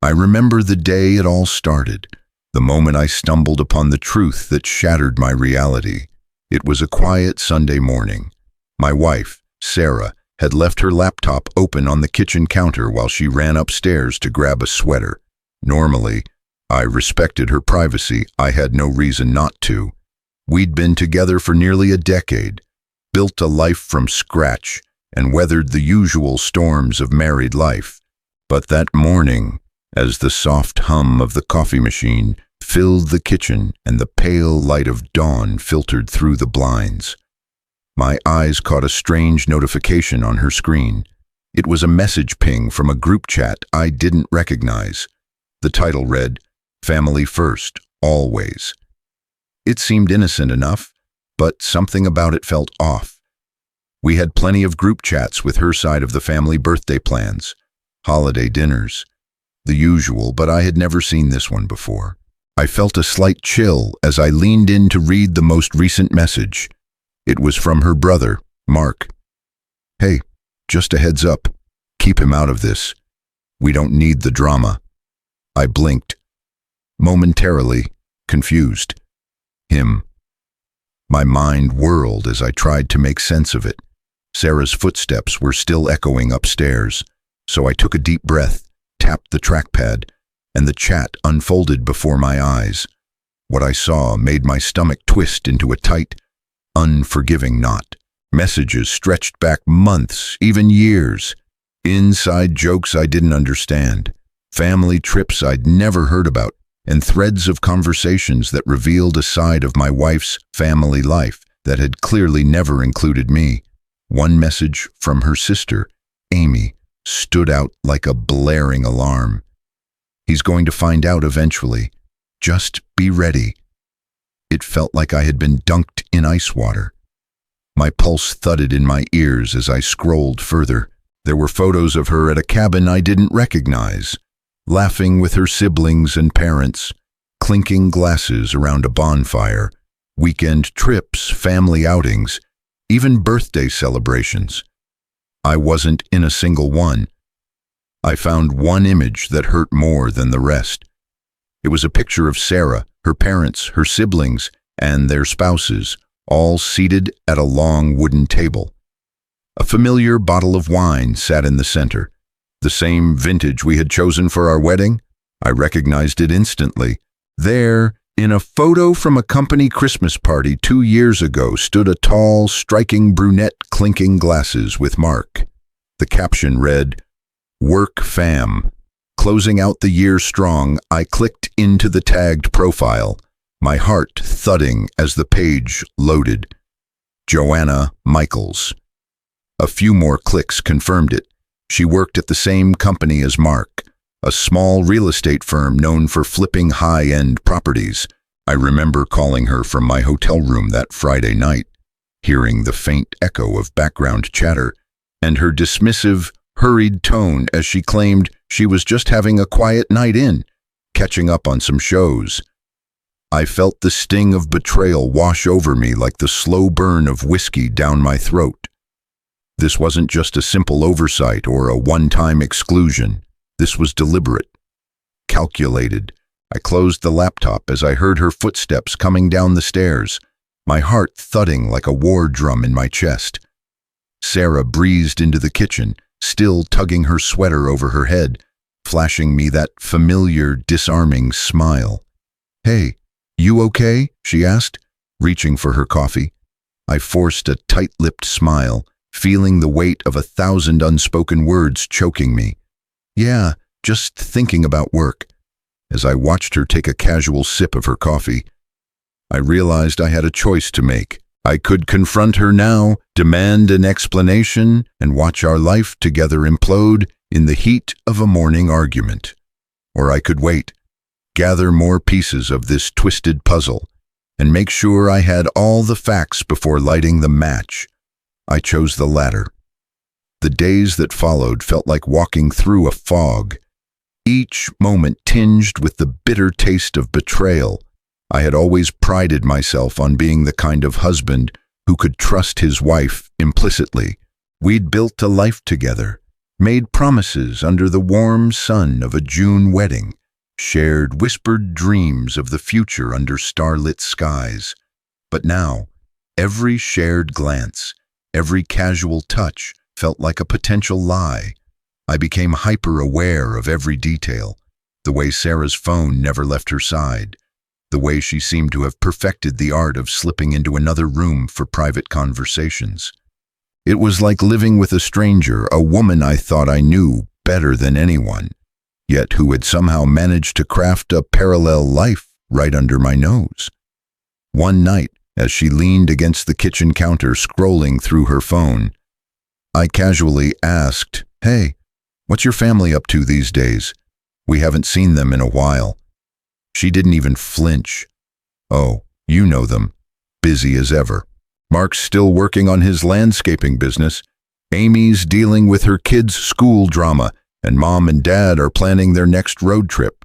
I remember the day it all started, the moment I stumbled upon the truth that shattered my reality. It was a quiet Sunday morning. My wife, Sarah, had left her laptop open on the kitchen counter while she ran upstairs to grab a sweater. Normally, I respected her privacy. I had no reason not to. We'd been together for nearly a decade, built a life from scratch, and weathered the usual storms of married life. But that morning, as the soft hum of the coffee machine filled the kitchen and the pale light of dawn filtered through the blinds, my eyes caught a strange notification on her screen. It was a message ping from a group chat I didn't recognize. The title read, "Family First, Always." It seemed innocent enough, but something about it felt off. We had plenty of group chats with her side of the family: birthday plans, holiday dinners, the usual, but I had never seen this one before. I felt a slight chill as I leaned in to read the most recent message. It was from her brother, Mark. "Hey, just a heads up. Keep him out of this. We don't need the drama." I blinked, momentarily confused. Him. My mind whirled as I tried to make sense of it. Sarah's footsteps were still echoing upstairs, so I took a deep breath, tapped the trackpad, and the chat unfolded before my eyes. What I saw made my stomach twist into a tight, unforgiving knot. Messages stretched back months, even years. Inside jokes I didn't understand. Family trips I'd never heard about, and threads of conversations that revealed a side of my wife's family life that had clearly never included me. One message from her sister, Amy, stood out like a blaring alarm. "He's going to find out eventually. Just be ready." It felt like I had been dunked in ice water. My pulse thudded in my ears as I scrolled further. There were photos of her at a cabin I didn't recognize, laughing with her siblings and parents, clinking glasses around a bonfire, weekend trips, family outings, even birthday celebrations. I wasn't in a single one. I found one image that hurt more than the rest. It was a picture of Sarah, her parents, her siblings, and their spouses, all seated at a long wooden table. A familiar bottle of wine sat in the center, the same vintage we had chosen for our wedding. I recognized it instantly. There, in a photo from a company Christmas party 2 years ago, stood a tall, striking brunette clinking glasses with Mark. The caption read, "Work Fam." Closing out the year strong, I clicked into the tagged profile, my heart thudding as the page loaded. Joanna Michaels. A few more clicks confirmed it. She worked at the same company as Mark, a small real estate firm known for flipping high-end properties. I remember calling her from my hotel room that Friday night, hearing the faint echo of background chatter, and her dismissive, hurried tone as she claimed she was just having a quiet night in, catching up on some shows. I felt the sting of betrayal wash over me like the slow burn of whiskey down my throat. This wasn't just a simple oversight or a one-time exclusion. This was deliberate, calculated. I closed the laptop as I heard her footsteps coming down the stairs, my heart thudding like a war drum in my chest. Sarah breezed into the kitchen, still tugging her sweater over her head, flashing me that familiar, disarming smile. "Hey, you okay?" she asked, reaching for her coffee. I forced a tight-lipped smile, feeling the weight of 1,000 unspoken words choking me. "Yeah, just thinking about work." As I watched her take a casual sip of her coffee, I realized I had a choice to make. I could confront her now, demand an explanation, and watch our life together implode in the heat of a morning argument. Or I could wait, gather more pieces of this twisted puzzle, and make sure I had all the facts before lighting the match. I chose the latter. The days that followed felt like walking through a fog, each moment tinged with the bitter taste of betrayal. I had always prided myself on being the kind of husband who could trust his wife implicitly. We'd built a life together, made promises under the warm sun of a June wedding, shared whispered dreams of the future under starlit skies. But now, every shared glance, every casual touch felt like a potential lie. I became hyper-aware of every detail, the way Sarah's phone never left her side, the way she seemed to have perfected the art of slipping into another room for private conversations. It was like living with a stranger, a woman I thought I knew better than anyone, yet who had somehow managed to craft a parallel life right under my nose. One night, as she leaned against the kitchen counter scrolling through her phone, I casually asked, "Hey, what's your family up to these days? We haven't seen them in a while." She didn't even flinch. "Oh, you know them. Busy as ever. Mark's still working on his landscaping business. Amy's dealing with her kids' school drama, and Mom and Dad are planning their next road trip."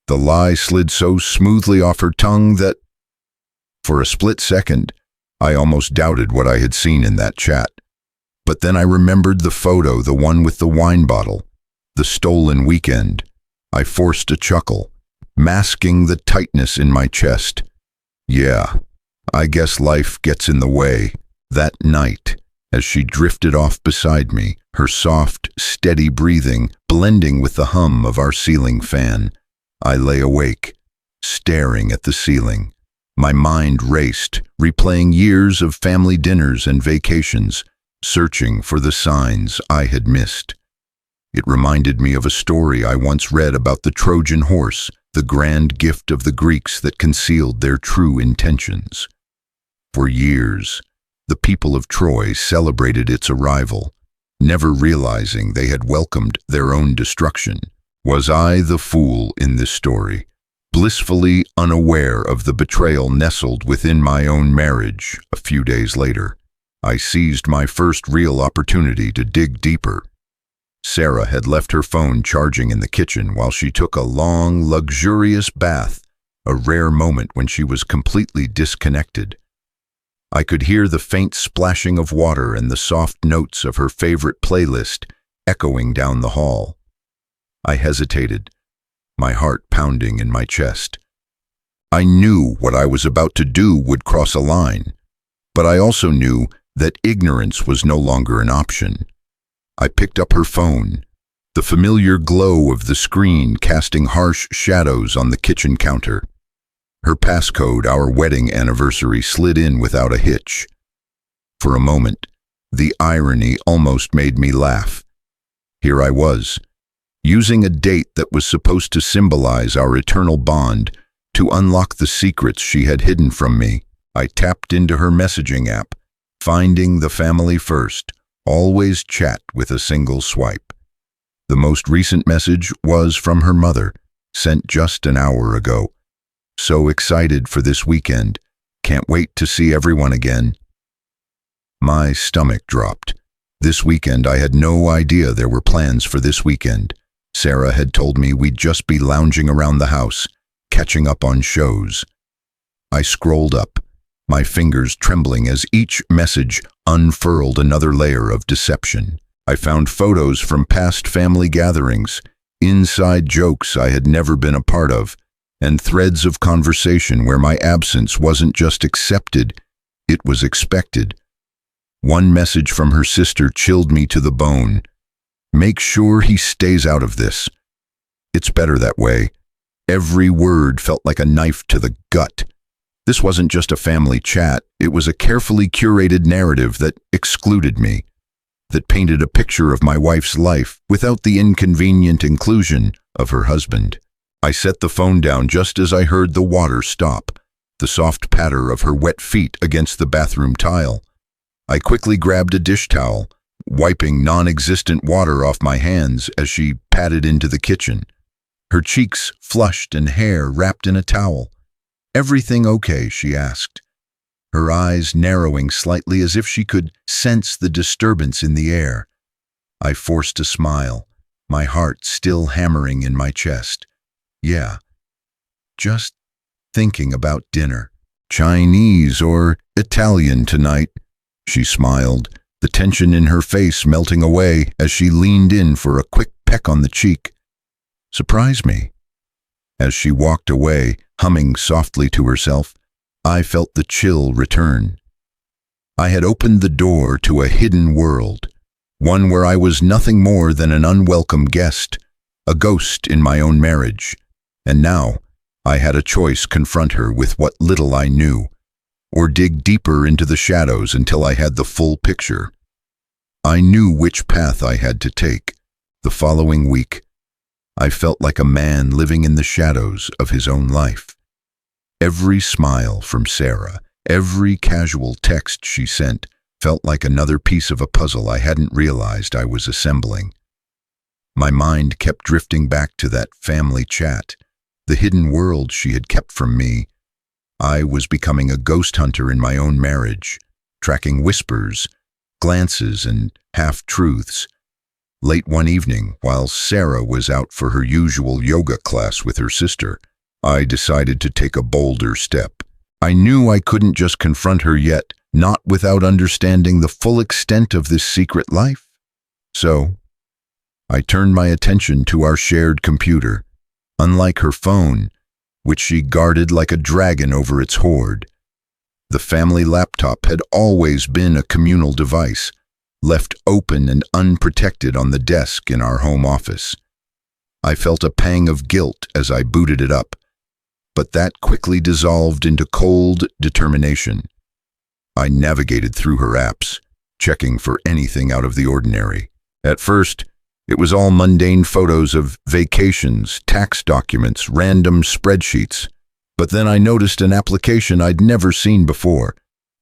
The lie slid so smoothly off her tongue that, for a split second, I almost doubted what I had seen in that chat. But then I remembered the photo, the one with the wine bottle, the stolen weekend. I forced a chuckle, masking the tightness in my chest. Yeah, I guess life gets in the way. That night, as she drifted off beside me, her soft, steady breathing blending with the hum of our ceiling fan, I lay awake, staring at the ceiling. My mind raced, replaying years of family dinners and vacations, searching for the signs I had missed. It reminded me of a story I once read about the Trojan horse, the grand gift of the Greeks that concealed their true intentions. For years, the people of Troy celebrated its arrival, never realizing they had welcomed their own destruction. Was I the fool in this story, blissfully unaware of the betrayal nestled within my own marriage? A few days later, I seized my first real opportunity to dig deeper. Sarah had left her phone charging in the kitchen while she took a long, luxurious bath, a rare moment when she was completely disconnected. I could hear the faint splashing of water and the soft notes of her favorite playlist echoing down the hall. I hesitated, my heart pounding in my chest. I knew what I was about to do would cross a line, but I also knew that ignorance was no longer an option. I picked up her phone, the familiar glow of the screen casting harsh shadows on the kitchen counter. Her passcode, our wedding anniversary, slid in without a hitch. For a moment, the irony almost made me laugh. Here I was, using a date that was supposed to symbolize our eternal bond to unlock the secrets she had hidden from me. I tapped into her messaging app, finding the family first, always chat with a single swipe. The most recent message was from her mother, sent just an hour ago. "So excited for this weekend. Can't wait to see everyone again." My stomach dropped. This weekend, I had no idea there were plans for this weekend. Sarah had told me we'd just be lounging around the house, catching up on shows. I scrolled up, my fingers trembling as each message unfurled another layer of deception. I found photos from past family gatherings, inside jokes I had never been a part of, and threads of conversation where my absence wasn't just accepted, it was expected. One message from her sister chilled me to the bone. "Make sure he stays out of this. It's better that way." Every word felt like a knife to the gut. This wasn't just a family chat, it was a carefully curated narrative that excluded me, that painted a picture of my wife's life without the inconvenient inclusion of her husband. I set the phone down just as I heard the water stop, the soft patter of her wet feet against the bathroom tile. I quickly grabbed a dish towel, wiping non-existent water off my hands as she padded into the kitchen, her cheeks flushed and hair wrapped in a towel. "Everything okay?" she asked, her eyes narrowing slightly as if she could sense the disturbance in the air. I forced a smile, my heart still hammering in my chest. "Yeah, just thinking about dinner. Chinese or Italian tonight," she smiled, the tension in her face melting away as she leaned in for a quick peck on the cheek. Surprised me. As she walked away, humming softly to herself, I felt the chill return. I had opened the door to a hidden world, one where I was nothing more than an unwelcome guest, a ghost in my own marriage, and now I had a choice: confront her with what little I knew, or dig deeper into the shadows until I had the full picture. I knew which path I had to take. The following week, I felt like a man living in the shadows of his own life. Every smile from Sarah, every casual text she sent, felt like another piece of a puzzle I hadn't realized I was assembling. My mind kept drifting back to that family chat, the hidden world she had kept from me. I was becoming a ghost hunter in my own marriage, tracking whispers, glances, and half-truths. Late one evening, while Sarah was out for her usual yoga class with her sister, I decided to take a bolder step. I knew I couldn't just confront her yet, not without understanding the full extent of this secret life. So, I turned my attention to our shared computer. Unlike her phone, which she guarded like a dragon over its hoard, the family laptop had always been a communal device, left open and unprotected on the desk in our home office. I felt a pang of guilt as I booted it up, but that quickly dissolved into cold determination. I navigated through her apps, checking for anything out of the ordinary. At first, it was all mundane photos of vacations, tax documents, random spreadsheets. But then I noticed an application I'd never seen before.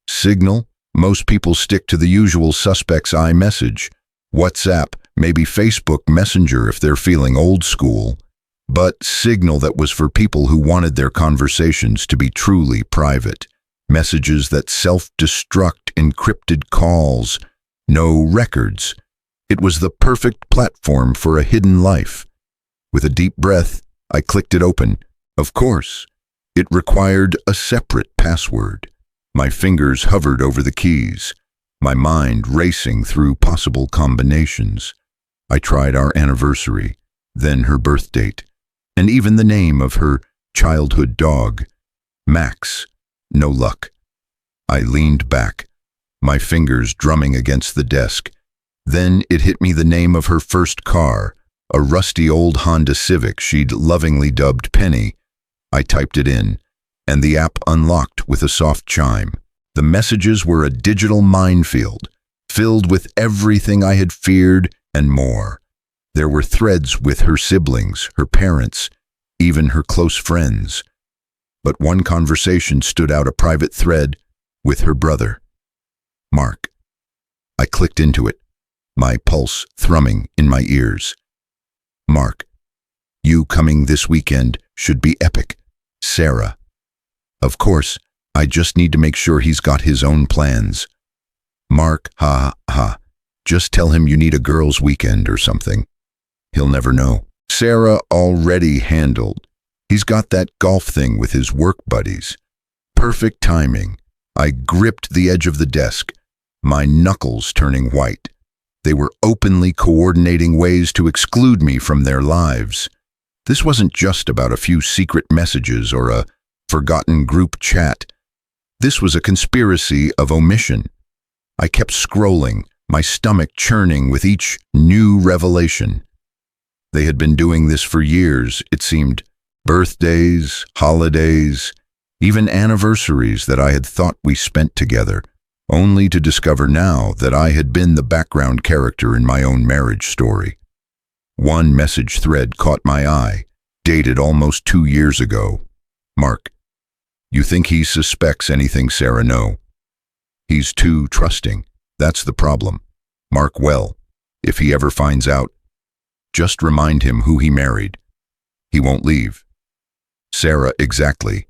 Signal. Most people stick to the usual suspects: iMessage, WhatsApp, maybe Facebook Messenger if they're feeling old school. But Signal, that was for people who wanted their conversations to be truly private. Messages that self-destruct, encrypted calls, no records. It was the perfect platform for a hidden life. With a deep breath, I clicked it open. Of course, it required a separate password. My fingers hovered over the keys, my mind racing through possible combinations. I tried our anniversary, then her birth date, and even the name of her childhood dog, Max. No luck. I leaned back, my fingers drumming against the desk. Then it hit me: the name of her first car, a rusty old Honda Civic she'd lovingly dubbed Penny. I typed it in, and the app unlocked with a soft chime. The messages were a digital minefield, filled with everything I had feared and more. There were threads with her siblings, her parents, even her close friends. But one conversation stood out: a private thread with her brother, Mark. I clicked into it, my pulse thrumming in my ears. Mark, you coming this weekend should be epic. Sarah. Of course, I just need to make sure he's got his own plans. Mark, ha ha. Just tell him you need a girls' weekend or something. He'll never know. Sarah already handled. He's got that golf thing with his work buddies. Perfect timing. I gripped the edge of the desk, my knuckles turning white. They were openly coordinating ways to exclude me from their lives. This wasn't just about a few secret messages or a forgotten group chat. This was a conspiracy of omission. I kept scrolling, my stomach churning with each new revelation. They had been doing this for years, it seemed. Birthdays, holidays, even anniversaries that I had thought we spent together, only to discover now that I had been the background character in my own marriage story. One message thread caught my eye, dated almost 2 years ago. Mark, you think he suspects anything, Sarah? No. He's too trusting. That's the problem. Mark well. If he ever finds out, just remind him who he married. He won't leave. Sarah, exactly.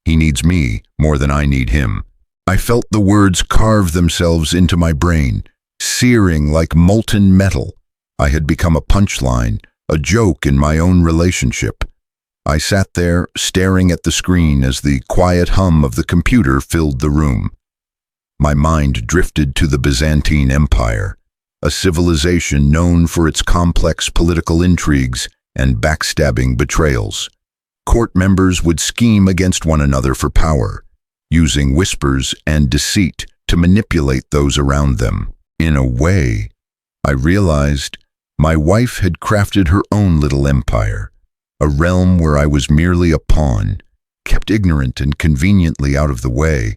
He needs me more than I need him. I felt the words carve themselves into my brain, searing like molten metal. I had become a punchline, a joke in my own relationship. I sat there, staring at the screen as the quiet hum of the computer filled the room. My mind drifted to the Byzantine Empire, a civilization known for its complex political intrigues and backstabbing betrayals. Court members would scheme against one another for power, using whispers and deceit to manipulate those around them. In a way, I realized my wife had crafted her own little empire, a realm where I was merely a pawn, kept ignorant and conveniently out of the way.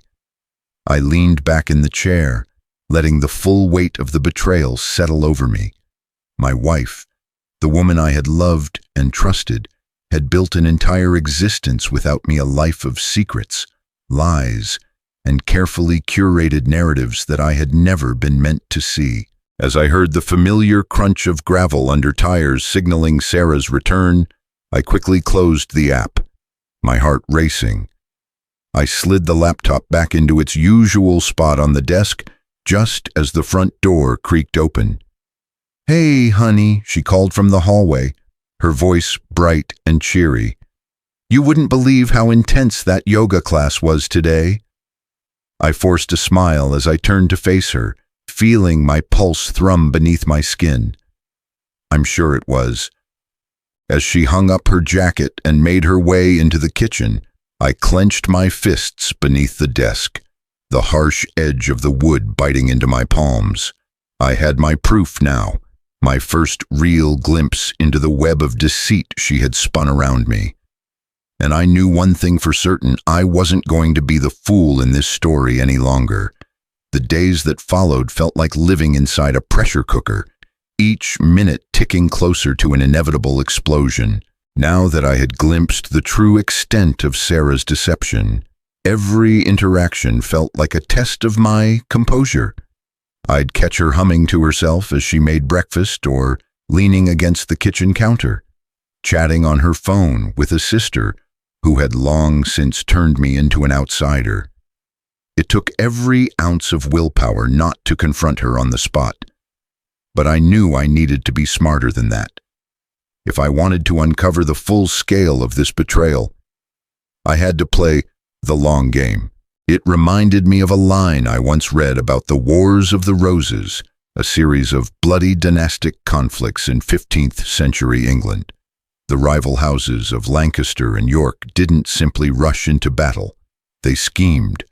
I leaned back in the chair, letting the full weight of the betrayal settle over me. My wife, the woman I had loved and trusted, had built an entire existence without me, a life of secrets, lies, and carefully curated narratives that I had never been meant to see. As I heard the familiar crunch of gravel under tires signaling Sarah's return, I quickly closed the app, my heart racing. I slid the laptop back into its usual spot on the desk just as the front door creaked open. "Hey, honey," she called from the hallway, her voice bright and cheery. "You wouldn't believe how intense that yoga class was today." I forced a smile as I turned to face her, feeling my pulse thrum beneath my skin. I'm sure it was. As she hung up her jacket and made her way into the kitchen, I clenched my fists beneath the desk, the harsh edge of the wood biting into my palms. I had my proof now, my first real glimpse into the web of deceit she had spun around me. And I knew one thing for certain: I wasn't going to be the fool in this story any longer. The days that followed felt like living inside a pressure cooker, each minute ticking closer to an inevitable explosion. Now that I had glimpsed the true extent of Sarah's deception, every interaction felt like a test of my composure. I'd catch her humming to herself as she made breakfast, or leaning against the kitchen counter, chatting on her phone with a sister who had long since turned me into an outsider. It took every ounce of willpower not to confront her on the spot, but I knew I needed to be smarter than that. If I wanted to uncover the full scale of this betrayal, I had to play the long game. It reminded me of a line I once read about the Wars of the Roses, a series of bloody dynastic conflicts in 15th century England. The rival houses of Lancaster and York didn't simply rush into battle. They schemed,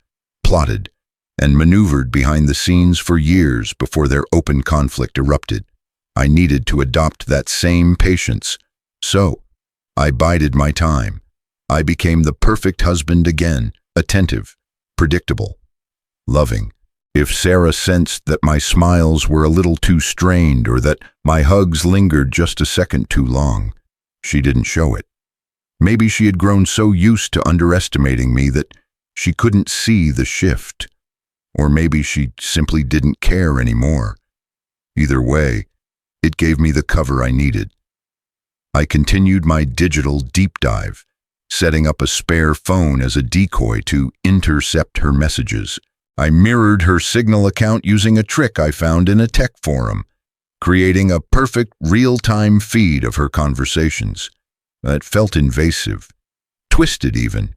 plotted, and maneuvered behind the scenes for years before their open conflict erupted. I needed to adopt that same patience, so I bided my time. I became the perfect husband again, attentive, predictable, loving. If Sarah sensed that my smiles were a little too strained or that my hugs lingered just a second too long, she didn't show it. Maybe she had grown so used to underestimating me that she couldn't see the shift, or maybe she simply didn't care anymore. Either way, it gave me the cover I needed. I continued my digital deep dive, setting up a spare phone as a decoy to intercept her messages. I mirrored her Signal account using a trick I found in a tech forum, creating a perfect real-time feed of her conversations. It felt invasive, twisted even,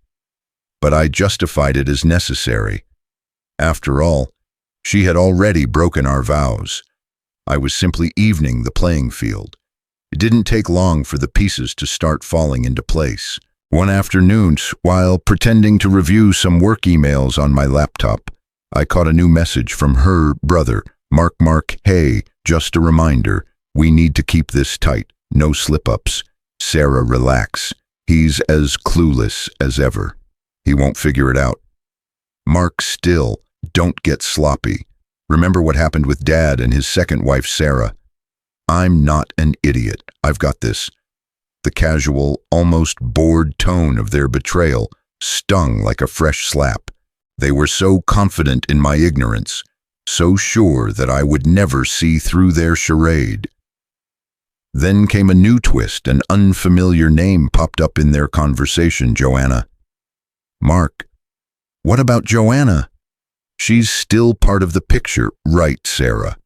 but I justified it as necessary. After all, she had already broken our vows. I was simply evening the playing field. It didn't take long for the pieces to start falling into place. One afternoon, while pretending to review some work emails on my laptop, I caught a new message from her brother, Mark. "Hey, just a reminder, we need to keep this tight. No slip-ups. Sarah, relax. He's as clueless as ever. He won't figure it out. Mark, still, don't get sloppy. Remember what happened with Dad and his second wife, Sarah. I'm not an idiot. I've got this." The casual, almost bored tone of their betrayal stung like a fresh slap. They were so confident in my ignorance, so sure that I would never see through their charade. Then came a new twist. An unfamiliar name popped up in their conversation: Joanna. "Mark, what about Joanna? She's still part of the picture, right, Sarah?"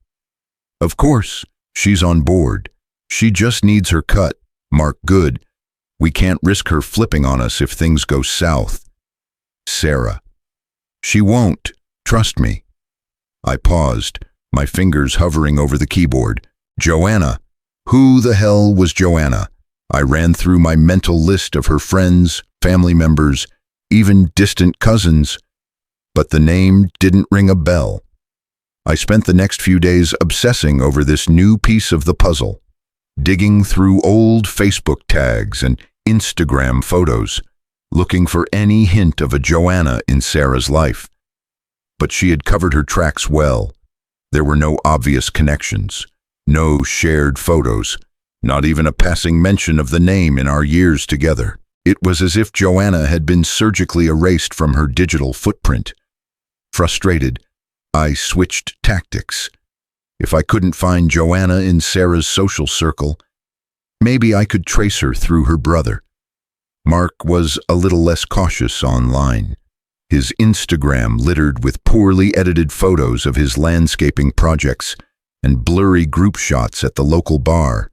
"Of course, she's on board. She just needs her cut. Mark, good. We can't risk her flipping on us if things go south." "Sarah, she won't. Trust me. I paused, my fingers hovering over the keyboard. Joanna. Who the hell was Joanna? I ran through my mental list of her friends, family members, even distant cousins, but the name didn't ring a bell. I spent the next few days obsessing over this new piece of the puzzle, digging through old Facebook tags and Instagram photos, looking for any hint of a Joanna in Sarah's life. But she had covered her tracks well. There were no obvious connections, no shared photos, not even a passing mention of the name in our years together. It was as if Joanna had been surgically erased from her digital footprint. Frustrated, I switched tactics. If I couldn't find Joanna in Sarah's social circle, maybe I could trace her through her brother. Mark was a little less cautious online. His Instagram littered with poorly edited photos of his landscaping projects and blurry group shots at the local bar.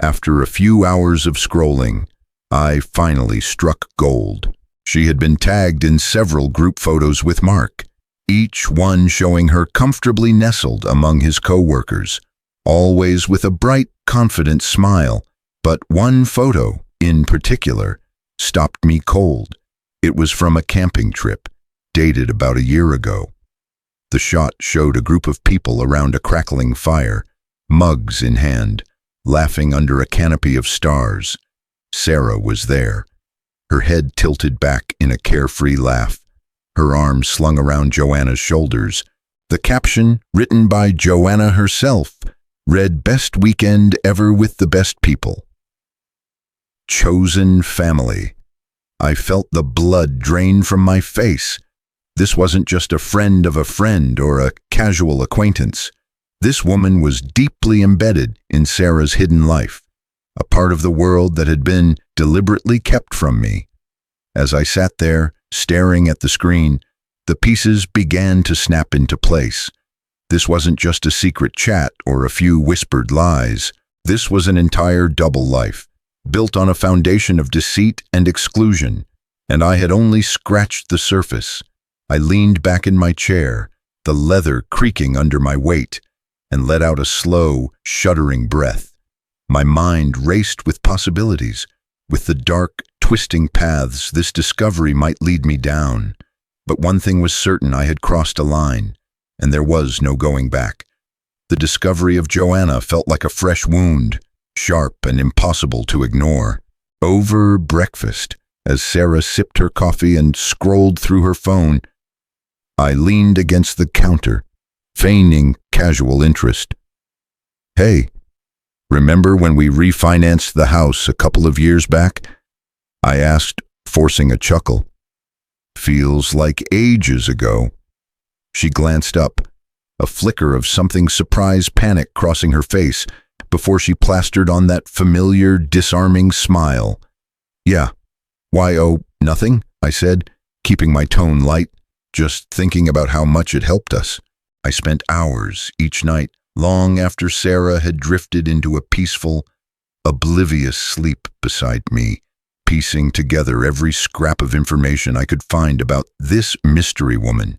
After a few hours of scrolling, I finally struck gold. She had been tagged in several group photos with Mark, each one showing her comfortably nestled among his co-workers, always with a bright, confident smile. But one photo, in particular, stopped me cold. It was from a camping trip, dated about a year ago. The shot showed a group of people around a crackling fire, mugs in hand, laughing under a canopy of stars. Sarah was there, her head tilted back in a carefree laugh, her arms slung around Joanna's shoulders. The caption, written by Joanna herself, read, "Best weekend ever with the best people." Chosen family. I felt the blood drain from my face. This wasn't just a friend of a friend or a casual acquaintance. This woman was deeply embedded in Sarah's hidden life, a part of the world that had been deliberately kept from me. As I sat there, staring at the screen, the pieces began to snap into place. This wasn't just a secret chat or a few whispered lies. This was an entire double life, built on a foundation of deceit and exclusion, and I had only scratched the surface. I leaned back in my chair, the leather creaking under my weight, and let out a slow, shuddering breath. My mind raced with possibilities, with the dark, twisting paths this discovery might lead me down. But one thing was certain: I had crossed a line, and there was no going back. The discovery of Joanna felt like a fresh wound, sharp and impossible to ignore. Over breakfast, as Sarah sipped her coffee and scrolled through her phone, I leaned against the counter, feigning casual interest. "Hey, remember when we refinanced the house a couple of years back?" I asked, forcing a chuckle. "Feels like ages ago." She glanced up, a flicker of something surprised panic crossing her face, before she plastered on that familiar, disarming smile. "Yeah. Why, oh, nothing," I said, keeping my tone light, just thinking about how much it helped us. I spent hours each night, long after Sarah had drifted into a peaceful, oblivious sleep beside me, piecing together every scrap of information I could find about this mystery woman.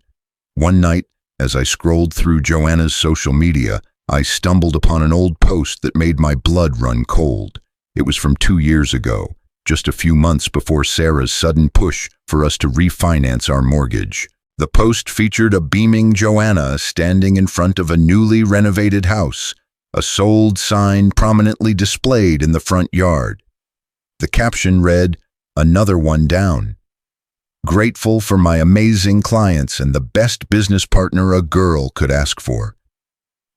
One night, as I scrolled through Joanna's social media, I stumbled upon an old post that made my blood run cold. It was from 2 years ago, just a few months before Sarah's sudden push for us to refinance our mortgage. The post featured a beaming Joanna standing in front of a newly renovated house, a sold sign prominently displayed in the front yard. The caption read, "Another one down. Grateful for my amazing clients and the best business partner a girl could ask for."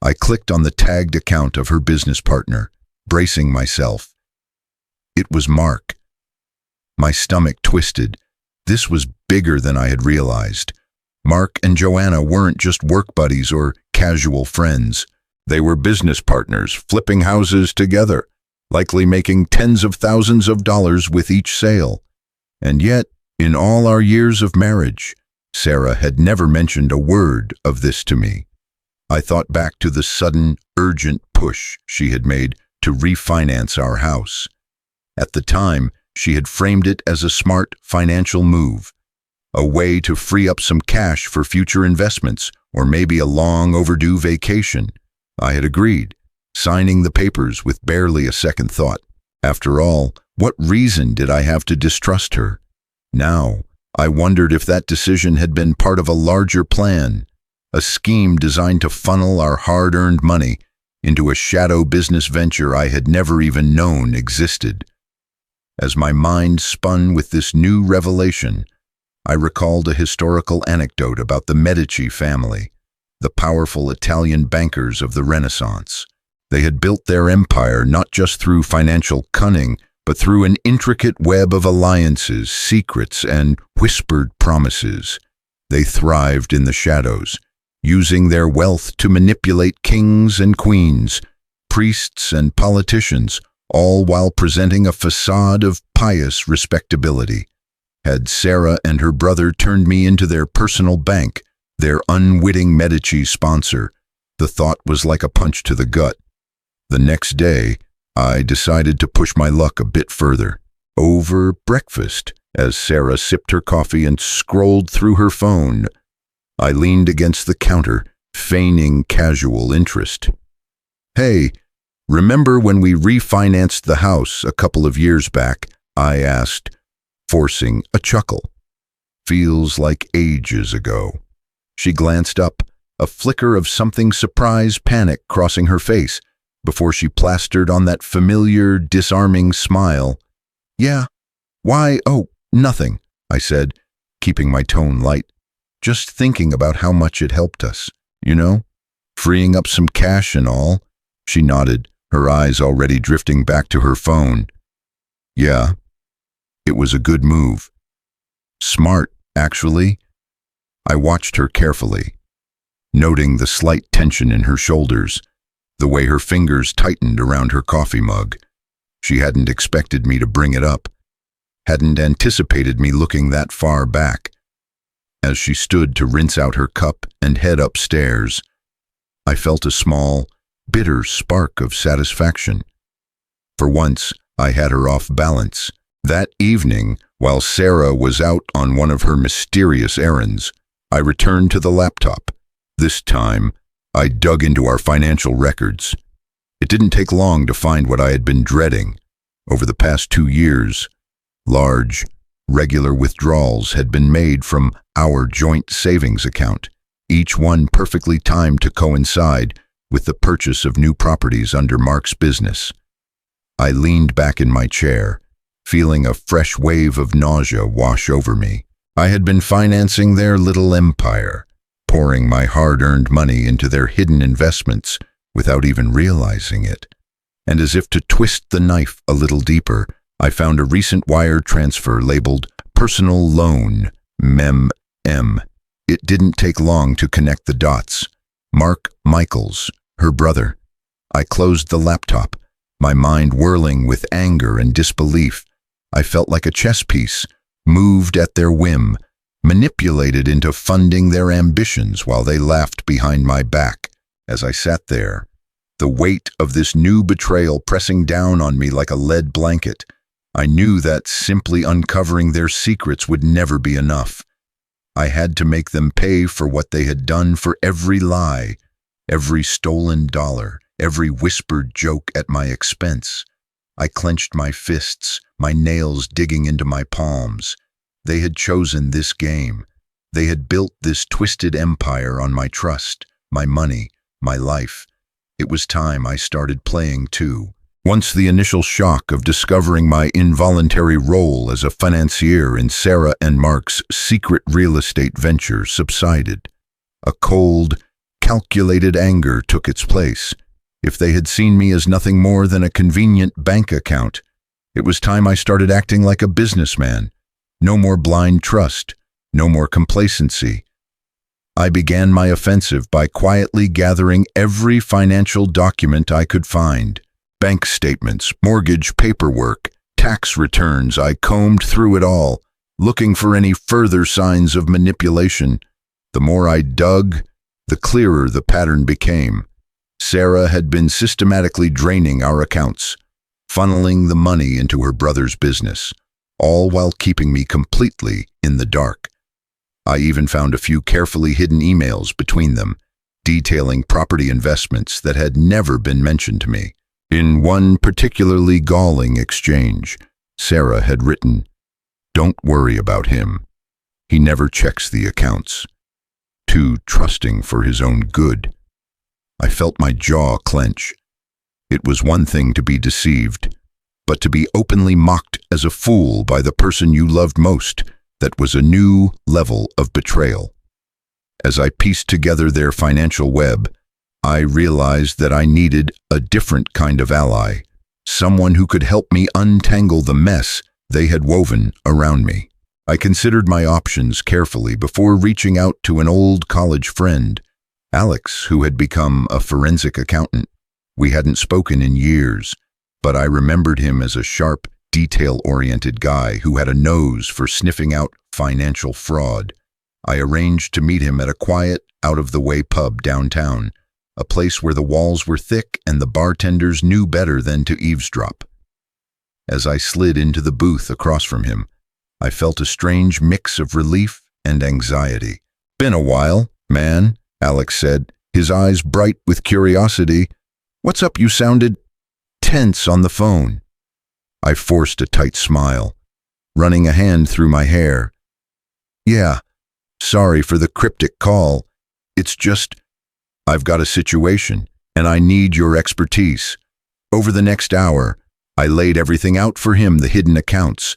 I clicked on the tagged account of her business partner, bracing myself. It was Mark. My stomach twisted. This was bigger than I had realized. Mark and Joanna weren't just work buddies or casual friends. They were business partners, flipping houses together, likely making tens of thousands of dollars with each sale. And yet, in all our years of marriage, Sarah had never mentioned a word of this to me. I thought back to the sudden, urgent push she had made to refinance our house. At the time, she had framed it as a smart financial move, a way to free up some cash for future investments or maybe a long overdue vacation. I had agreed, signing the papers with barely a second thought. After all, what reason did I have to distrust her? Now, I wondered if that decision had been part of a larger plan, a scheme designed to funnel our hard-earned money into a shadow business venture I had never even known existed. As my mind spun with this new revelation, I recalled a historical anecdote about the Medici family, the powerful Italian bankers of the Renaissance. They had built their empire not just through financial cunning, but through an intricate web of alliances, secrets, and whispered promises. They thrived in the shadows, using their wealth to manipulate kings and queens, priests and politicians, all while presenting a facade of pious respectability. Had Sarah and her brother turned me into their personal bank, their unwitting Medici sponsor, the thought was like a punch to the gut. The next day, I decided to push my luck a bit further. Over breakfast, as Sarah sipped her coffee and scrolled through her phone, I leaned against the counter, feigning casual interest. "Hey, remember when we refinanced the house a couple of years back?" I asked, forcing a chuckle. "Feels like ages ago." She glanced up, a flicker of something surprised panic crossing her face, before she plastered on that familiar, disarming smile. "Yeah. Why, oh, nothing," I said, keeping my tone light. "Just thinking about how much it helped us, you know? Freeing up some cash and all." She nodded, her eyes already drifting back to her phone. "Yeah, it was a good move. Smart, actually." I watched her carefully, noting the slight tension in her shoulders, the way her fingers tightened around her coffee mug. She hadn't expected me to bring it up, hadn't anticipated me looking that far back. As she stood to rinse out her cup and head upstairs, I felt a small, bitter spark of satisfaction. For once, I had her off balance. That evening, while Sarah was out on one of her mysterious errands, I returned to the laptop. This time, I dug into our financial records. It didn't take long to find what I had been dreading. Over the past 2 years, large, regular withdrawals had been made from our joint savings account, each one perfectly timed to coincide with the purchase of new properties under Mark's business. I leaned back in my chair, feeling a fresh wave of nausea wash over me. I had been financing their little empire, pouring my hard-earned money into their hidden investments without even realizing it. And as if to twist the knife a little deeper, I found a recent wire transfer labeled Personal Loan, Mem M. It didn't take long to connect the dots. Mark Michaels, her brother. I closed the laptop, my mind whirling with anger and disbelief. I felt like a chess piece, moved at their whim, manipulated into funding their ambitions while they laughed behind my back. As I sat there, the weight of this new betrayal pressing down on me like a lead blanket, I knew that simply uncovering their secrets would never be enough. I had to make them pay for what they had done, for every lie, every stolen dollar, every whispered joke at my expense. I clenched my fists, my nails digging into my palms. They had chosen this game. They had built this twisted empire on my trust, my money, my life. It was time I started playing too. Once the initial shock of discovering my involuntary role as a financier in Sarah and Mark's secret real estate venture subsided, a cold, calculated anger took its place. If they had seen me as nothing more than a convenient bank account, it was time I started acting like a businessman. No more blind trust, no more complacency. I began my offensive by quietly gathering every financial document I could find. Bank statements, mortgage paperwork, tax returns. I combed through it all, looking for any further signs of manipulation. The more I dug, the clearer the pattern became. Sarah had been systematically draining our accounts, funneling the money into her brother's business, all while keeping me completely in the dark. I even found a few carefully hidden emails between them, detailing property investments that had never been mentioned to me. In one particularly galling exchange, Sarah had written, "Don't worry about him. He never checks the accounts. Too trusting for his own good." I felt my jaw clench. It was one thing to be deceived, but to be openly mocked as a fool by the person you loved most, that was a new level of betrayal. As I pieced together their financial web, I realized that I needed a different kind of ally, someone who could help me untangle the mess they had woven around me. I considered my options carefully before reaching out to an old college friend, Alex, who had become a forensic accountant. We hadn't spoken in years, but I remembered him as a sharp, detail-oriented guy who had a nose for sniffing out financial fraud. I arranged to meet him at a quiet, out-of-the-way pub downtown, a place where the walls were thick and the bartenders knew better than to eavesdrop. As I slid into the booth across from him, I felt a strange mix of relief and anxiety. "Been a while, man," Alex said, his eyes bright with curiosity. "What's up? You sounded tense on the phone." I forced a tight smile, running a hand through my hair. "Yeah, sorry for the cryptic call. It's just, I've got a situation, and I need your expertise." Over the next hour, I laid everything out for him: the hidden accounts,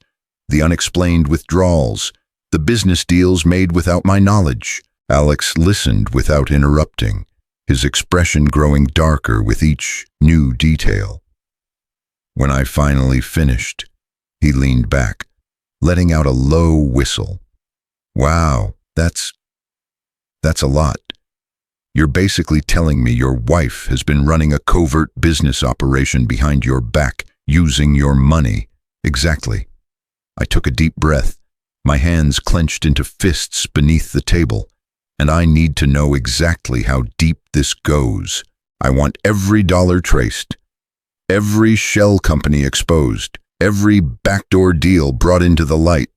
the unexplained withdrawals, the business deals made without my knowledge. Alex listened without interrupting, his expression growing darker with each new detail. When I finally finished, he leaned back, letting out a low whistle. "Wow, that's a lot. You're basically telling me your wife has been running a covert business operation behind your back, using your money." "Exactly." I took a deep breath, my hands clenched into fists beneath the table. "And I need to know exactly how deep this goes. I want every dollar traced, every shell company exposed, every backdoor deal brought into the light."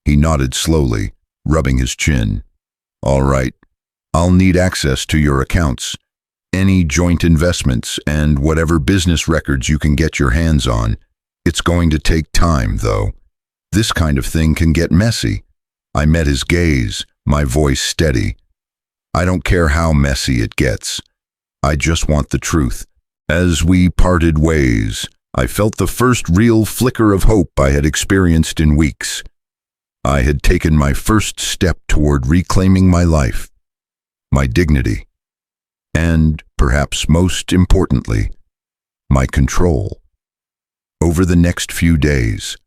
He nodded slowly, rubbing his chin. "All right, I'll need access to your accounts, any joint investments, and whatever business records you can get your hands on. It's going to take time, though. This kind of thing can get messy." I met his gaze, my voice steady. "I don't care how messy it gets. I just want the truth." As we parted ways, I felt the first real flicker of hope I had experienced in weeks. I had taken my first step toward reclaiming my life, my dignity, and, perhaps most importantly, my control. Over the next few days,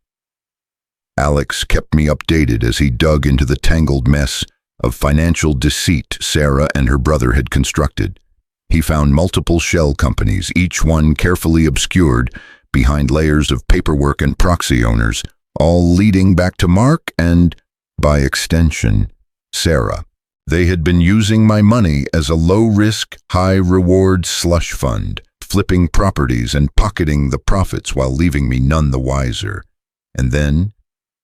Alex kept me updated as he dug into the tangled mess of financial deceit Sarah and her brother had constructed. He found multiple shell companies, each one carefully obscured behind layers of paperwork and proxy owners, all leading back to Mark and, by extension, Sarah. They had been using my money as a low-risk, high-reward slush fund, flipping properties and pocketing the profits while leaving me none the wiser. And then,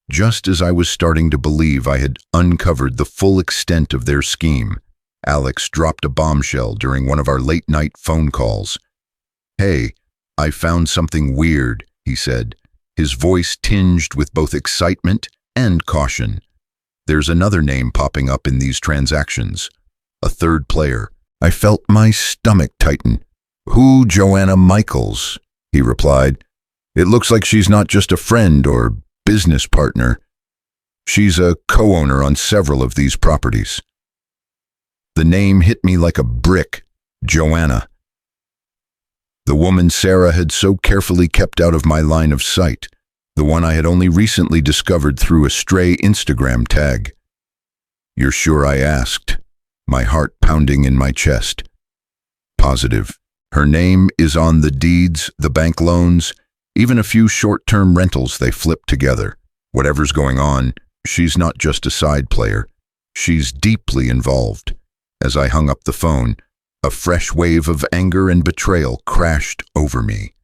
just as I was starting to believe I had uncovered the full extent of their scheme, Alex dropped a bombshell during one of our late-night phone calls. "Hey, I found something weird," he said, his voice tinged with both excitement and caution. "There's another name popping up in these transactions, a third player." I felt my stomach tighten. "Who, Joanna Michaels?" he replied. "It looks like she's not just a friend or business partner. She's a co-owner on several of these properties." The name hit me like a brick. Joanna. The woman Sarah had so carefully kept out of my line of sight, the one I had only recently discovered through a stray Instagram tag. "You're sure?" I asked, my heart pounding in my chest. "Positive. Her name is on the deeds, the bank loans, even a few short-term rentals they flipped together. Whatever's going on, she's not just a side player. She's deeply involved." As I hung up the phone, a fresh wave of anger and betrayal crashed over me.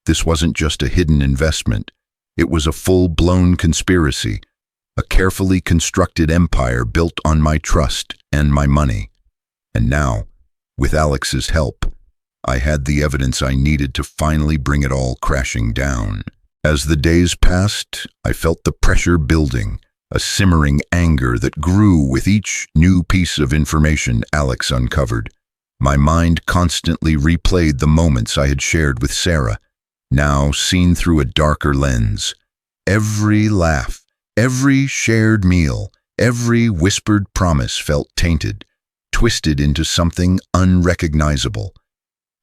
This wasn't just a hidden investment. It was a full-blown conspiracy, a carefully constructed empire built on my trust and my money. And now, with Alex's help, I had the evidence I needed to finally bring it all crashing down. As the days passed, I felt the pressure building, a simmering anger that grew with each new piece of information Alex uncovered. My mind constantly replayed the moments I had shared with Sarah, now seen through a darker lens. Every laugh, every shared meal, every whispered promise felt tainted, twisted into something unrecognizable.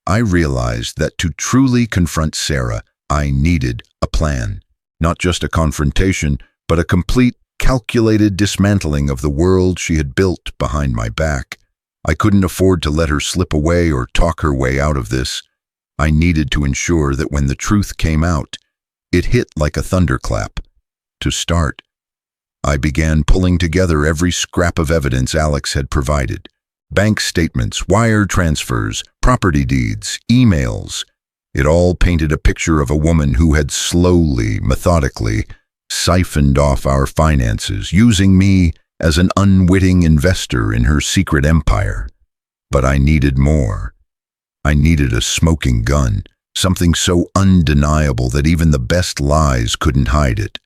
I realized that to truly confront Sarah, I needed a plan. Not just a confrontation, but a complete, calculated dismantling of the world she had built behind my back. I couldn't afford to let her slip away or talk her way out of this. I needed to ensure that when the truth came out, it hit like a thunderclap. To start, I began pulling together every scrap of evidence Alex had provided. Bank statements, wire transfers, property deeds, emails. It all painted a picture of a woman who had slowly, methodically, siphoned off our finances, using me as an unwitting investor in her secret empire. But I needed more. I needed a smoking gun, something so undeniable that even the best lies couldn't hide it.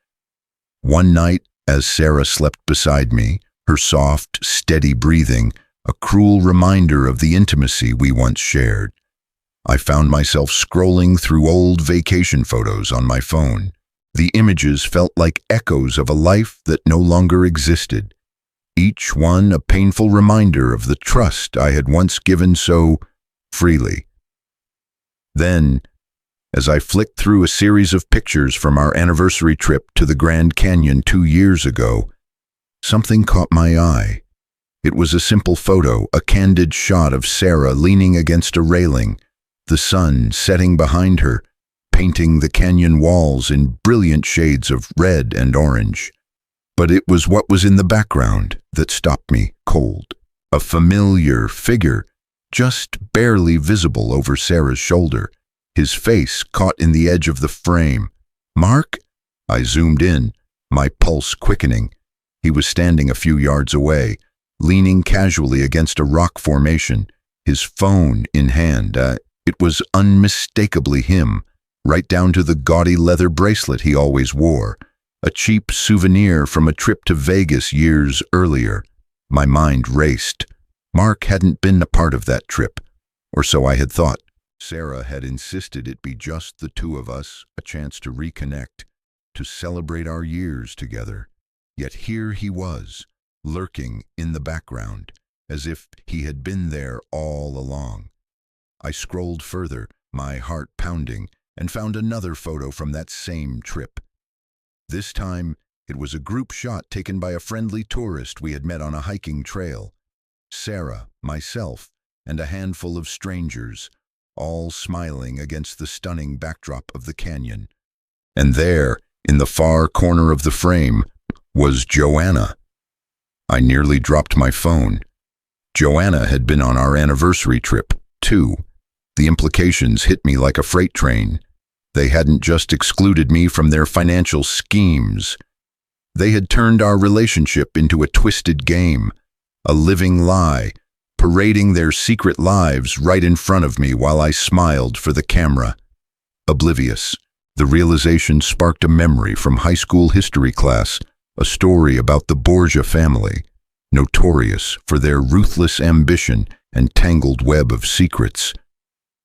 One night, as Sarah slept beside me, her soft, steady breathing, a cruel reminder of the intimacy we once shared, I found myself scrolling through old vacation photos on my phone. The images felt like echoes of a life that no longer existed, each one a painful reminder of the trust I had once given so freely. Then, as I flicked through a series of pictures from our anniversary trip to the Grand Canyon 2 years ago, something caught my eye. It was a simple photo, a candid shot of Sarah leaning against a railing, the sun setting behind her, painting the canyon walls in brilliant shades of red and orange. But it was what was in the background that stopped me cold. A familiar figure, just barely visible over Sarah's shoulder, his face caught in the edge of the frame. "Mark?" I zoomed in, my pulse quickening. He was standing a few yards away, leaning casually against a rock formation, his phone in hand. It was unmistakably him, right down to the gaudy leather bracelet he always wore, a cheap souvenir from a trip to Vegas years earlier. My mind raced. Mark hadn't been a part of that trip, or so I had thought. Sarah had insisted it be just the two of us, a chance to reconnect, to celebrate our years together. Yet here he was, lurking in the background, as if he had been there all along. I scrolled further, my heart pounding, and found another photo from that same trip. This time, it was a group shot taken by a friendly tourist we had met on a hiking trail. Sarah, myself, and a handful of strangers, all smiling against the stunning backdrop of the canyon. And there, in the far corner of the frame, was Joanna. I nearly dropped my phone. Joanna had been on our anniversary trip, too. The implications hit me like a freight train. They hadn't just excluded me from their financial schemes. They had turned our relationship into a twisted game, a living lie, parading their secret lives right in front of me while I smiled for the camera. Oblivious, the realization sparked a memory from high school history class, a story about the Borgia family, notorious for their ruthless ambition and tangled web of secrets.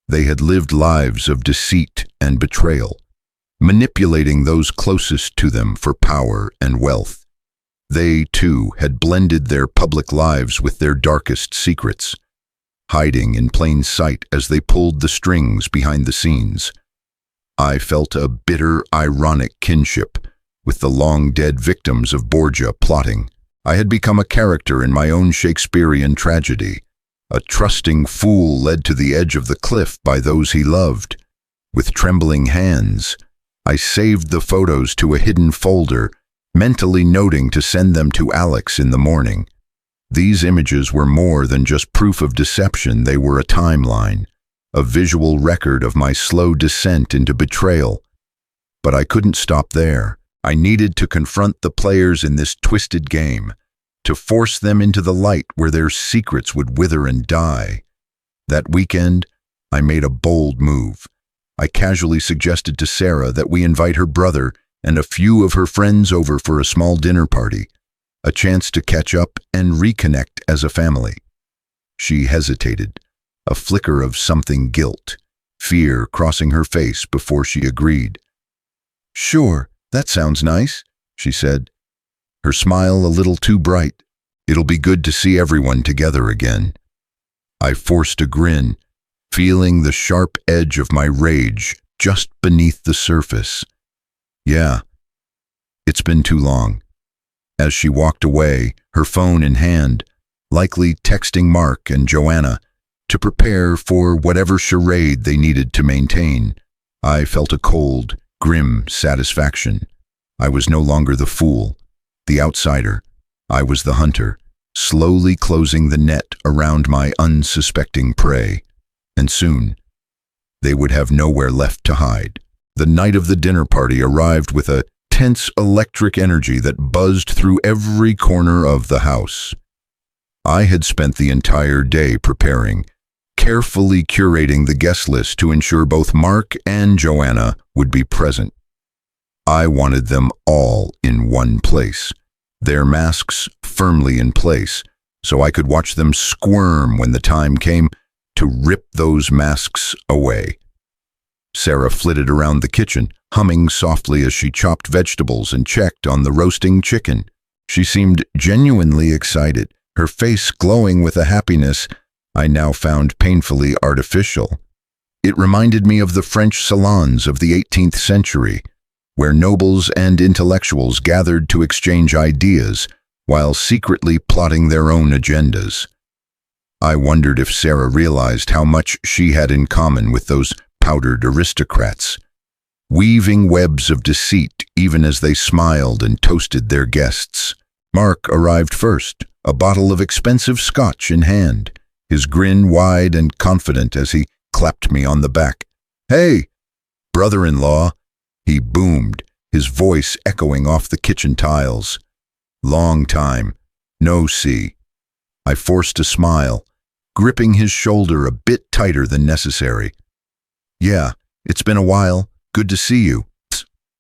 They had lived lives of deceit and betrayal, manipulating those closest to them for power and wealth. They, too, had blended their public lives with their darkest secrets, hiding in plain sight as they pulled the strings behind the scenes. I felt a bitter, ironic kinship with the long-dead victims of Borgia plotting. I had become a character in my own Shakespearean tragedy, a trusting fool led to the edge of the cliff by those he loved. With trembling hands, I saved the photos to a hidden folder, mentally noting to send them to Alex in the morning. These images were more than just proof of deception. They were a timeline, a visual record of my slow descent into betrayal. But I couldn't stop there. I needed to confront the players in this twisted game, to force them into the light where their secrets would wither and die. That weekend, I made a bold move. I casually suggested to Sarah that we invite her brother and a few of her friends over for a small dinner party, a chance to catch up and reconnect as a family. She hesitated, a flicker of something guilt, fear crossing her face before she agreed. "Sure, that sounds nice," she said, her smile a little too bright. "It'll be good to see everyone together again." I forced a grin, feeling the sharp edge of my rage just beneath the surface. "Yeah, it's been too long." As she walked away, her phone in hand, likely texting Mark and Joanna to prepare for whatever charade they needed to maintain, I felt a cold, grim satisfaction. I was no longer the fool, the outsider. I was the hunter, slowly closing the net around my unsuspecting prey. And soon, they would have nowhere left to hide. The night of the dinner party arrived with a tense electric energy that buzzed through every corner of the house. I had spent the entire day preparing, carefully curating the guest list to ensure both Mark and Joanna would be present. I wanted them all in one place, their masks firmly in place, so I could watch them squirm when the time came to rip those masks away. Sarah flitted around the kitchen, humming softly as she chopped vegetables and checked on the roasting chicken. She seemed genuinely excited, her face glowing with a happiness I now found painfully artificial. It reminded me of the French salons of the 18th century, where nobles and intellectuals gathered to exchange ideas while secretly plotting their own agendas. I wondered if Sarah realized how much she had in common with those powdered aristocrats, weaving webs of deceit even as they smiled and toasted their guests. Mark arrived first, a bottle of expensive scotch in hand, his grin wide and confident as he clapped me on the back. "Hey, brother-in-law," he boomed, his voice echoing off the kitchen tiles. "Long time, no see." I forced a smile, gripping his shoulder a bit tighter than necessary. "Yeah, it's been a while. Good to see you,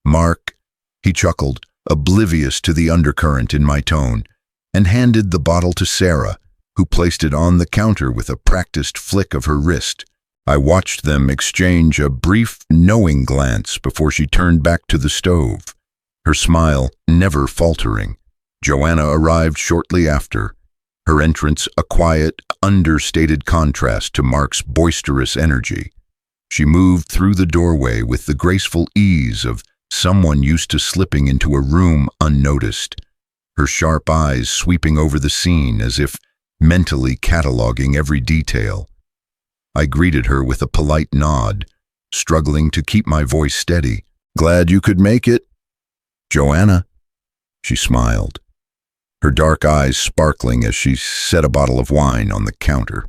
Mark," he chuckled, oblivious to the undercurrent in my tone, and handed the bottle to Sarah, who placed it on the counter with a practiced flick of her wrist. I watched them exchange a brief, knowing glance before she turned back to the stove, her smile never faltering. Joanna arrived shortly after, her entrance a quiet, understated contrast to Mark's boisterous energy. She moved through the doorway with the graceful ease of someone used to slipping into a room unnoticed, her sharp eyes sweeping over the scene as if mentally cataloging every detail. I greeted her with a polite nod, struggling to keep my voice steady. "Glad you could make it, Joanna," she smiled, her dark eyes sparkling as she set a bottle of wine on the counter.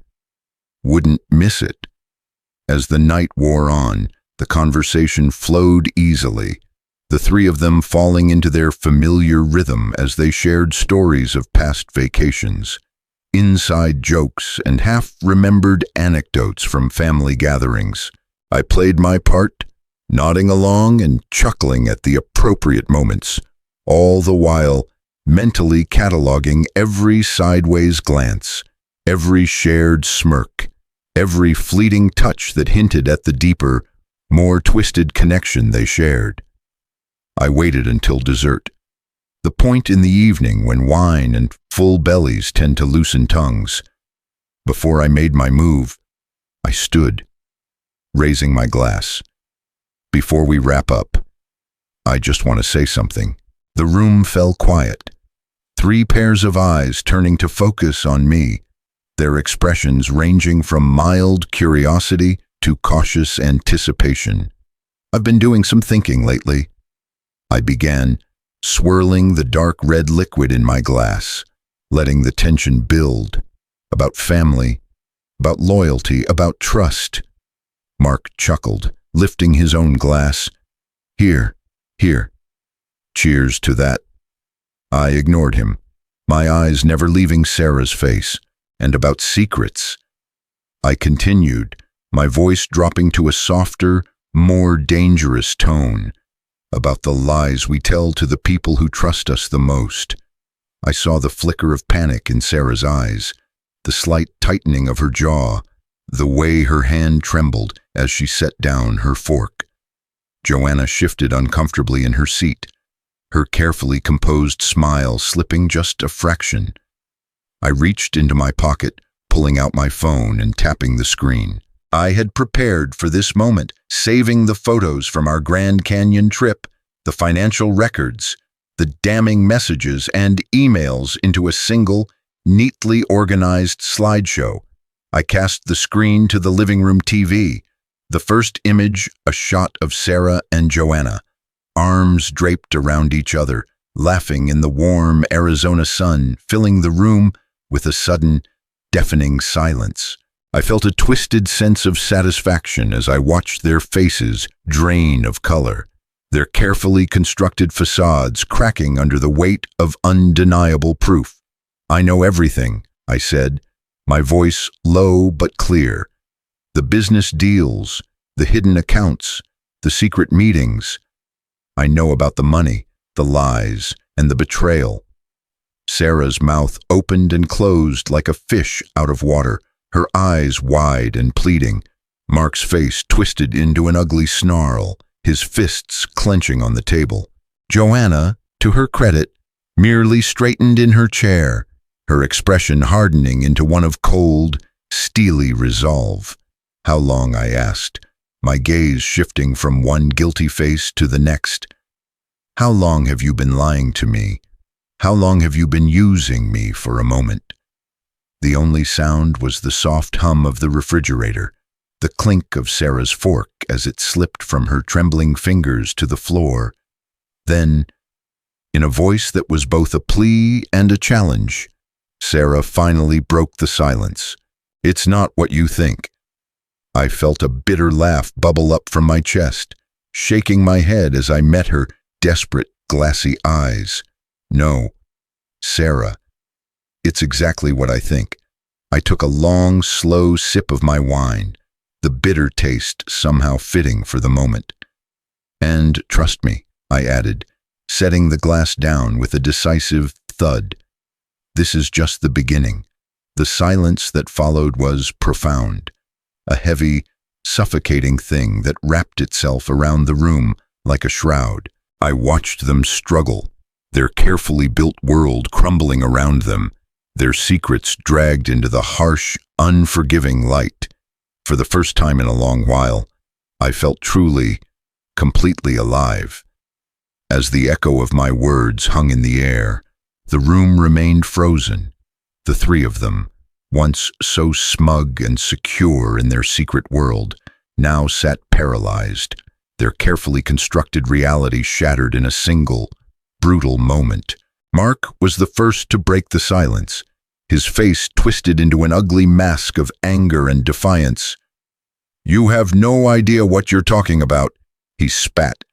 "Wouldn't miss it." As the night wore on, the conversation flowed easily, the three of them falling into their familiar rhythm as they shared stories of past vacations, inside jokes and half-remembered anecdotes from family gatherings. I played my part, nodding along and chuckling at the appropriate moments, all the while mentally cataloging every sideways glance, every shared smirk, every fleeting touch that hinted at the deeper, more twisted connection they shared. I waited until dessert, the point in the evening when wine and full bellies tend to loosen tongues. Before I made my move, I stood, raising my glass. "Before we wrap up, I just want to say something." The room fell quiet, three pairs of eyes turning to focus on me, their expressions ranging from mild curiosity to cautious anticipation. "I've been doing some thinking lately," I began, swirling the dark red liquid in my glass, letting the tension build, about family, about loyalty, about trust. Mark chuckled, lifting his own glass. Here, Cheers to that. I ignored him, my eyes never leaving Sarah's face. And about secrets, I continued, my voice dropping to a softer, more dangerous tone, about the lies we tell to the people who trust us the most. I saw the flicker of panic in Sarah's eyes, the slight tightening of her jaw, the way her hand trembled as she set down her fork. Joanna shifted uncomfortably in her seat, her carefully composed smile slipping just a fraction. I reached into my pocket, pulling out my phone and tapping the screen. I had prepared for this moment, saving the photos from our Grand Canyon trip, the financial records, the damning messages and emails into a single, neatly organized slideshow. I cast the screen to the living room TV. The first image, a shot of Sarah and Joanna, arms draped around each other, laughing in the warm Arizona sun, filling the room with a sudden, deafening silence. I felt a twisted sense of satisfaction as I watched their faces drain of color, their carefully constructed facades cracking under the weight of undeniable proof. I know everything, I said, my voice low but clear. The business deals, the hidden accounts, the secret meetings. I know about the money, the lies, and the betrayal. Sarah's mouth opened and closed like a fish out of water, her eyes wide and pleading. Mark's face twisted into an ugly snarl, his fists clenching on the table. Joanna, to her credit, merely straightened in her chair, her expression hardening into one of cold, steely resolve. How long, I asked, my gaze shifting from one guilty face to the next. How long have you been lying to me? How long have you been using me for a moment? The only sound was the soft hum of the refrigerator, the clink of Sarah's fork as it slipped from her trembling fingers to the floor. Then, in a voice that was both a plea and a challenge, Sarah finally broke the silence. It's not what you think. I felt a bitter laugh bubble up from my chest, shaking my head as I met her desperate, glassy eyes. No, Sarah, it's exactly what I think. I took a long, slow sip of my wine, the bitter taste somehow fitting for the moment. And trust me, I added, setting the glass down with a decisive thud. This is just the beginning. The silence that followed was profound, a heavy, suffocating thing that wrapped itself around the room like a shroud. I watched them struggle, their carefully built world crumbling around them, their secrets dragged into the harsh, unforgiving light. For the first time in a long while, I felt truly, completely alive. As the echo of my words hung in the air, the room remained frozen. The three of them, once so smug and secure in their secret world, now sat paralyzed, their carefully constructed reality shattered in a single, brutal moment. Mark was the first to break the silence, his face twisted into an ugly mask of anger and defiance. "You have no idea what you're talking about," he spat,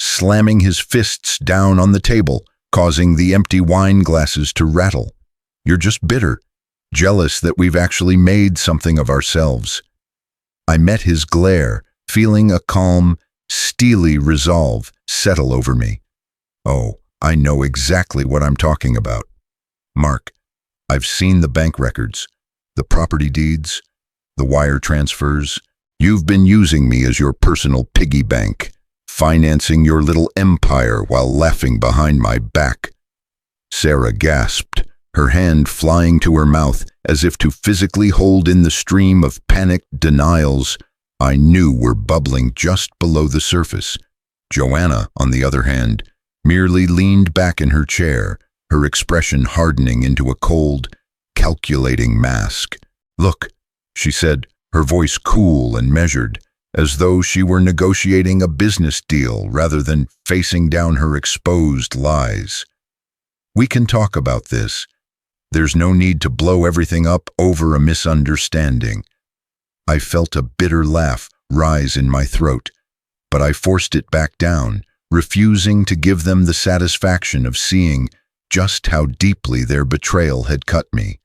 slamming his fists down on the table, causing the empty wine glasses to rattle. "You're just bitter, jealous that we've actually made something of ourselves." I met his glare, feeling a calm, steely resolve settle over me. "Oh, I know exactly what I'm talking about. Mark, I've seen the bank records, the property deeds, the wire transfers. You've been using me as your personal piggy bank, financing your little empire while laughing behind my back." Sarah gasped, her hand flying to her mouth as if to physically hold in the stream of panicked denials I knew were bubbling just below the surface. Joanna, on the other hand, merely leaned back in her chair, her expression hardening into a cold, calculating mask. "Look," she said, her voice cool and measured, as though she were negotiating a business deal rather than facing down her exposed lies. "We can talk about this. There's no need to blow everything up over a misunderstanding." I felt a bitter laugh rise in my throat, but I forced it back down, refusing to give them the satisfaction of seeing just how deeply their betrayal had cut me.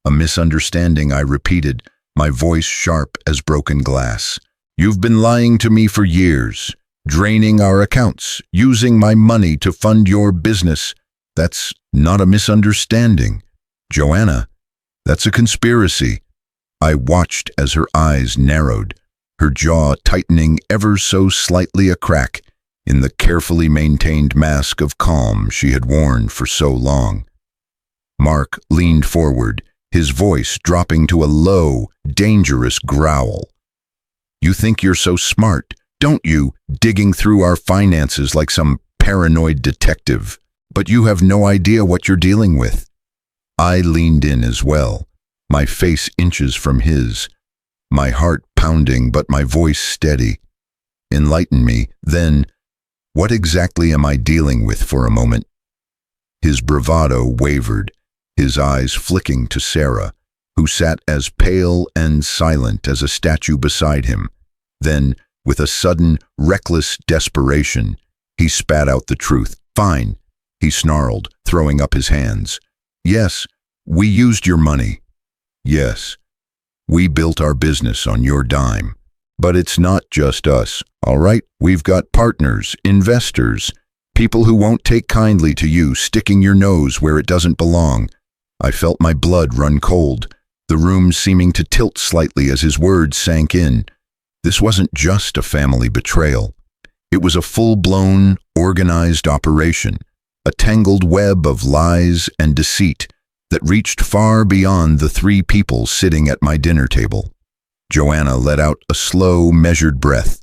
"A misunderstanding," I repeated, my voice sharp as broken glass. "You've been lying to me for years, draining our accounts, using my money to fund your business. That's not a misunderstanding, Joanna. That's a conspiracy." I watched as her eyes narrowed, her jaw tightening ever so slightly a crack in the carefully maintained mask of calm she had worn for so long. Mark leaned forward, his voice dropping to a low, dangerous growl. "You think you're so smart, don't you, digging through our finances like some paranoid detective? But you have no idea what you're dealing with." I leaned in as well, my face inches from his, my heart pounding but my voice steady. "Enlighten me, then. What exactly am I dealing with for a moment?" His bravado wavered, his eyes flicking to Sarah, who sat as pale and silent as a statue beside him. Then, with a sudden, reckless desperation, he spat out the truth. "Fine," he snarled, throwing up his hands. "Yes, we used your money. Yes, we built our business on your dime. But it's not just us, all right? We've got partners, investors, people who won't take kindly to you sticking your nose where it doesn't belong." I felt my blood run cold, the room seeming to tilt slightly as his words sank in. This wasn't just a family betrayal. It was a full-blown, organized operation, a tangled web of lies and deceit that reached far beyond the three people sitting at my dinner table. Joanna let out a slow, measured breath,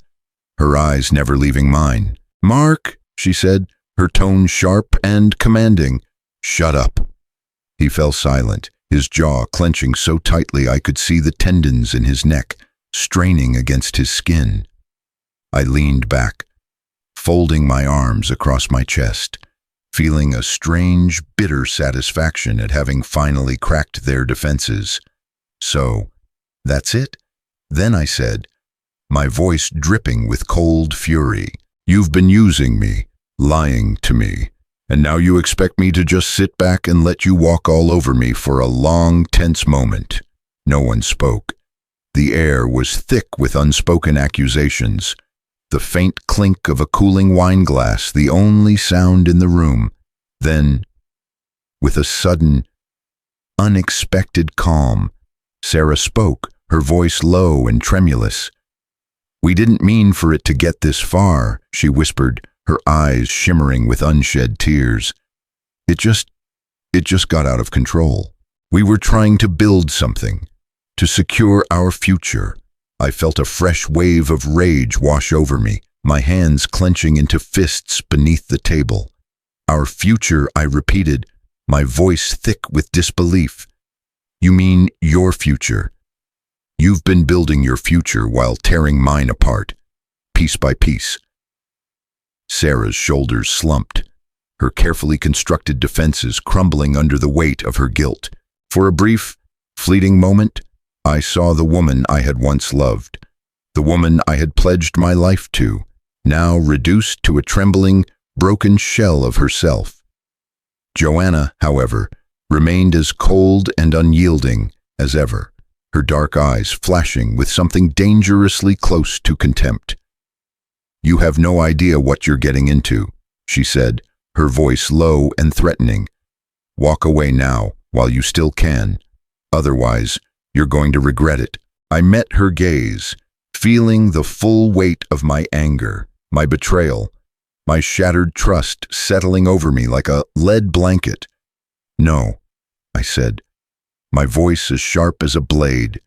her eyes never leaving mine. "Mark," she said, her tone sharp and commanding. "Shut up." He fell silent, his jaw clenching so tightly I could see the tendons in his neck straining against his skin. I leaned back, folding my arms across my chest, feeling a strange, bitter satisfaction at having finally cracked their defenses. "So, that's it?" Then I said, my voice dripping with cold fury, "You've been using me, lying to me, and now you expect me to just sit back and let you walk all over me for a long, tense moment." No one spoke. The air was thick with unspoken accusations, the faint clink of a cooling wine glass the only sound in the room. Then, with a sudden, unexpected calm, Sarah spoke, her voice low and tremulous. "We didn't mean for it to get this far," she whispered, her eyes shimmering with unshed tears. It just got out of control. We were trying to build something, to secure our future." I felt a fresh wave of rage wash over me, my hands clenching into fists beneath the table. "Our future," I repeated, my voice thick with disbelief. "You mean your future? You've been building your future while tearing mine apart, piece by piece." Sarah's shoulders slumped, her carefully constructed defenses crumbling under the weight of her guilt. For a brief, fleeting moment, I saw the woman I had once loved, the woman I had pledged my life to, now reduced to a trembling, broken shell of herself. Joanna, however, remained as cold and unyielding as ever, her dark eyes flashing with something dangerously close to contempt. "You have no idea what you're getting into," she said, her voice low and threatening. "Walk away now, while you still can. Otherwise, you're going to regret it." I met her gaze, feeling the full weight of my anger, my betrayal, my shattered trust settling over me like a lead blanket. "No," I said, my voice as sharp as a blade.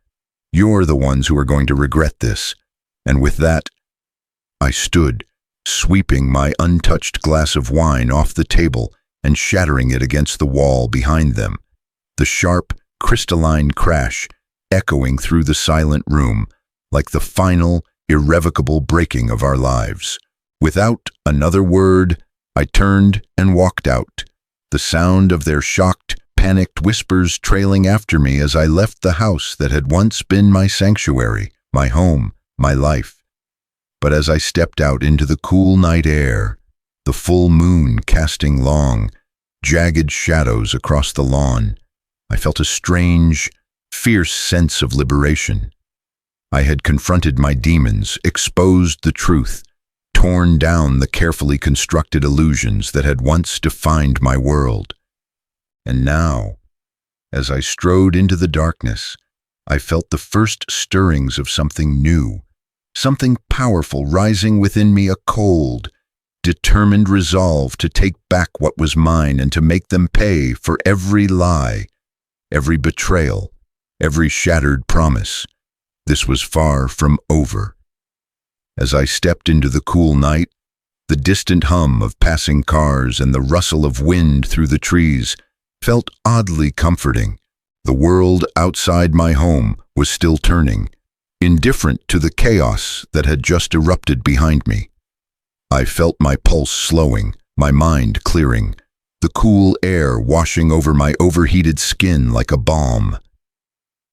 "You're the ones who are going to regret this." And with that, I stood, sweeping my untouched glass of wine off the table and shattering it against the wall behind them, the sharp, crystalline crash echoing through the silent room like the final, irrevocable breaking of our lives. Without another word, I turned and walked out, the sound of their shocked, panicked whispers trailing after me as I left the house that had once been my sanctuary, my home, my life. But as I stepped out into the cool night air, the full moon casting long, jagged shadows across the lawn, I felt a strange, fierce sense of liberation. I had confronted my demons, exposed the truth, torn down the carefully constructed illusions that had once defined my world. And now, as I strode into the darkness, I felt the first stirrings of something new, something powerful rising within me, a cold, determined resolve to take back what was mine and to make them pay for every lie, every betrayal, every shattered promise. This was far from over. As I stepped into the cool night, the distant hum of passing cars and the rustle of wind through the trees felt oddly comforting. The world outside my home was still turning, indifferent to the chaos that had just erupted behind me. I felt my pulse slowing, my mind clearing, the cool air washing over my overheated skin like a balm.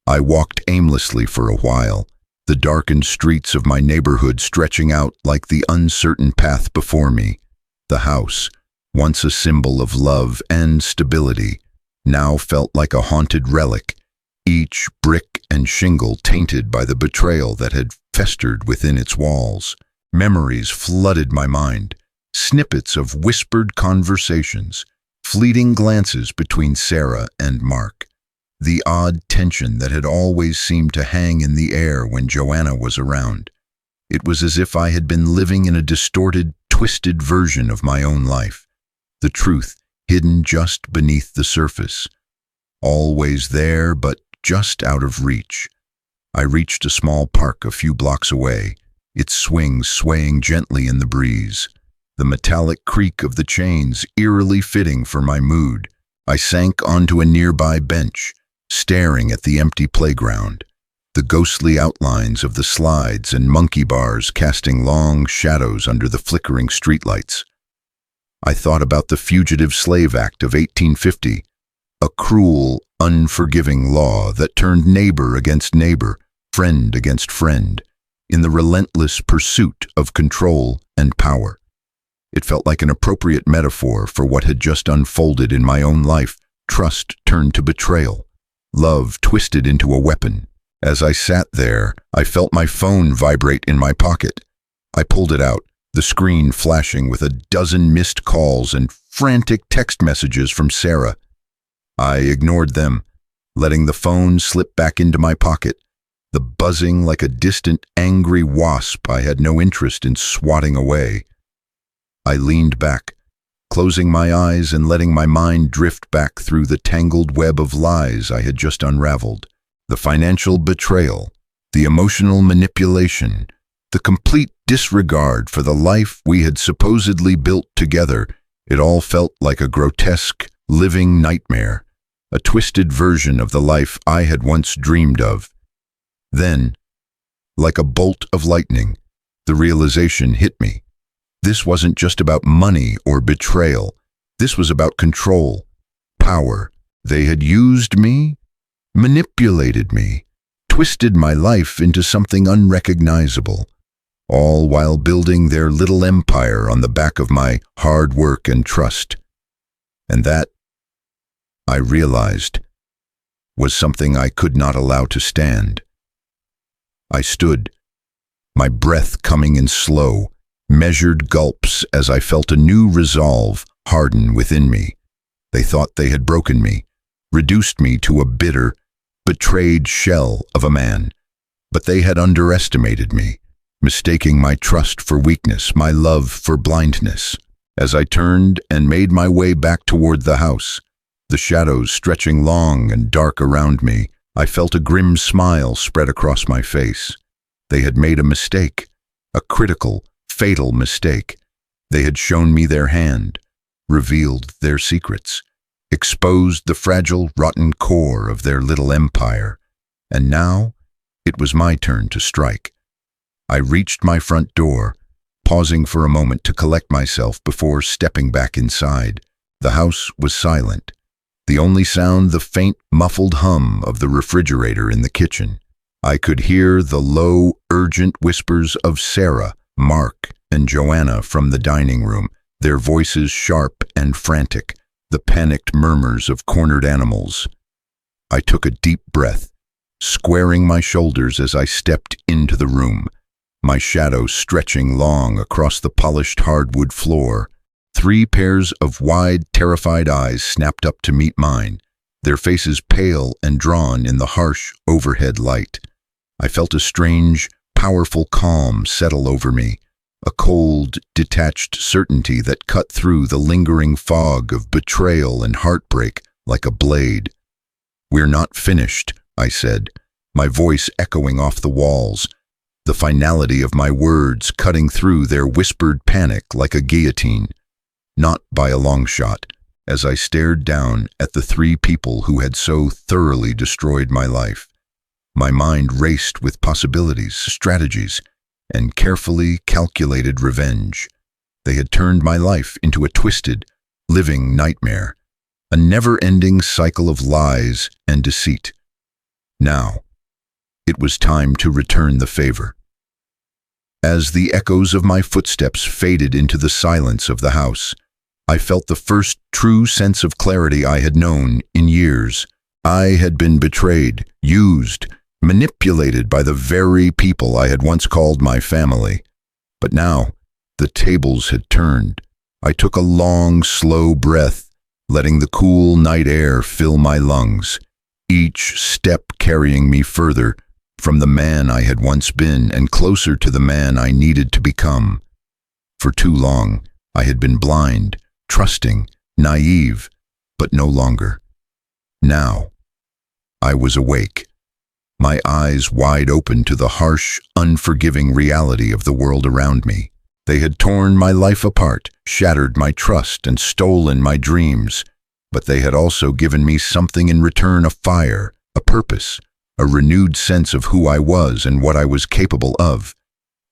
I walked aimlessly for a while, the darkened streets of my neighborhood stretching out like the uncertain path before me. The house, once a symbol of love and stability, now felt like a haunted relic, each brick and shingle tainted by the betrayal that had festered within its walls. Memories flooded my mind, snippets of whispered conversations, fleeting glances between Sarah and Mark, the odd tension that had always seemed to hang in the air when Joanna was around. It was as if I had been living in a distorted, twisted version of my own life, the truth hidden just beneath the surface, always there but just out of reach. I reached a small park a few blocks away, its swings swaying gently in the breeze, the metallic creak of the chains eerily fitting for my mood. I sank onto a nearby bench, staring at the empty playground, the ghostly outlines of the slides and monkey bars casting long shadows under the flickering streetlights. I thought about the Fugitive Slave Act of 1850, a cruel, unforgiving law that turned neighbor against neighbor, friend against friend, in the relentless pursuit of control and power. It felt like an appropriate metaphor for what had just unfolded in my own life, trust turned to betrayal, love twisted into a weapon. As I sat there, I felt my phone vibrate in my pocket. I pulled it out, the screen flashing with a dozen missed calls and frantic text messages from Sarah. I ignored them, letting the phone slip back into my pocket, the buzzing like a distant, angry wasp I had no interest in swatting away. I leaned back, closing my eyes and letting my mind drift back through the tangled web of lies I had just unraveled. The financial betrayal, the emotional manipulation, the complete disregard for the life we had supposedly built together. It all felt like a grotesque, living nightmare, a twisted version of the life I had once dreamed of. Then, like a bolt of lightning, the realization hit me. This wasn't just about money or betrayal. This was about control, power. They had used me, manipulated me, twisted my life into something unrecognizable, all while building their little empire on the back of my hard work and trust. And that, I realized, was something I could not allow to stand. I stood, my breath coming in slow, measured gulps as I felt a new resolve harden within me. They thought they had broken me, reduced me to a bitter, betrayed shell of a man. But they had underestimated me, mistaking my trust for weakness, my love for blindness. As I turned and made my way back toward the house, the shadows stretching long and dark around me, I felt a grim smile spread across my face. They had made a mistake, a critical, fatal mistake. They had shown me their hand, revealed their secrets, exposed the fragile, rotten core of their little empire. And now, it was my turn to strike. I reached my front door, pausing for a moment to collect myself before stepping back inside. The house was silent. The only sound the faint, muffled hum of the refrigerator in the kitchen. I could hear the low, urgent whispers of Sarah Mark and Joanna from the dining room, their voices sharp and frantic, the panicked murmurs of cornered animals. I took a deep breath, squaring my shoulders as I stepped into the room, my shadow stretching long across the polished hardwood floor. 3 pairs of wide, terrified eyes snapped up to meet mine, their faces pale and drawn in the harsh overhead light. I felt a strange, powerful calm settle over me, a cold, detached certainty that cut through the lingering fog of betrayal and heartbreak like a blade. "We're not finished," I said, my voice echoing off the walls, the finality of my words cutting through their whispered panic like a guillotine. Not by a long shot, as I stared down at the 3 people who had so thoroughly destroyed my life. My mind raced with possibilities, strategies, and carefully calculated revenge. They had turned my life into a twisted, living nightmare, a never-ending cycle of lies and deceit. Now, it was time to return the favor. As the echoes of my footsteps faded into the silence of the house, I felt the first true sense of clarity I had known in years. I had been betrayed, used, manipulated by the very people I had once called my family. But now, the tables had turned. I took a long, slow breath, letting the cool night air fill my lungs, each step carrying me further from the man I had once been and closer to the man I needed to become. For too long, I had been blind, trusting, naive, but no longer. Now, I was awake, my eyes wide open to the harsh, unforgiving reality of the world around me. They had torn my life apart, shattered my trust, and stolen my dreams, but they had also given me something in return: a fire, a purpose, a renewed sense of who I was and what I was capable of.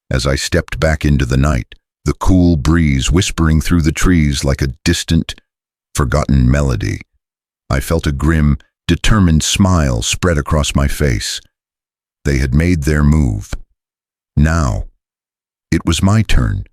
As I stepped back into the night, the cool breeze whispering through the trees like a distant, forgotten melody, I felt a grim, determined smile spread across my face. They had made their move. Now, it was my turn.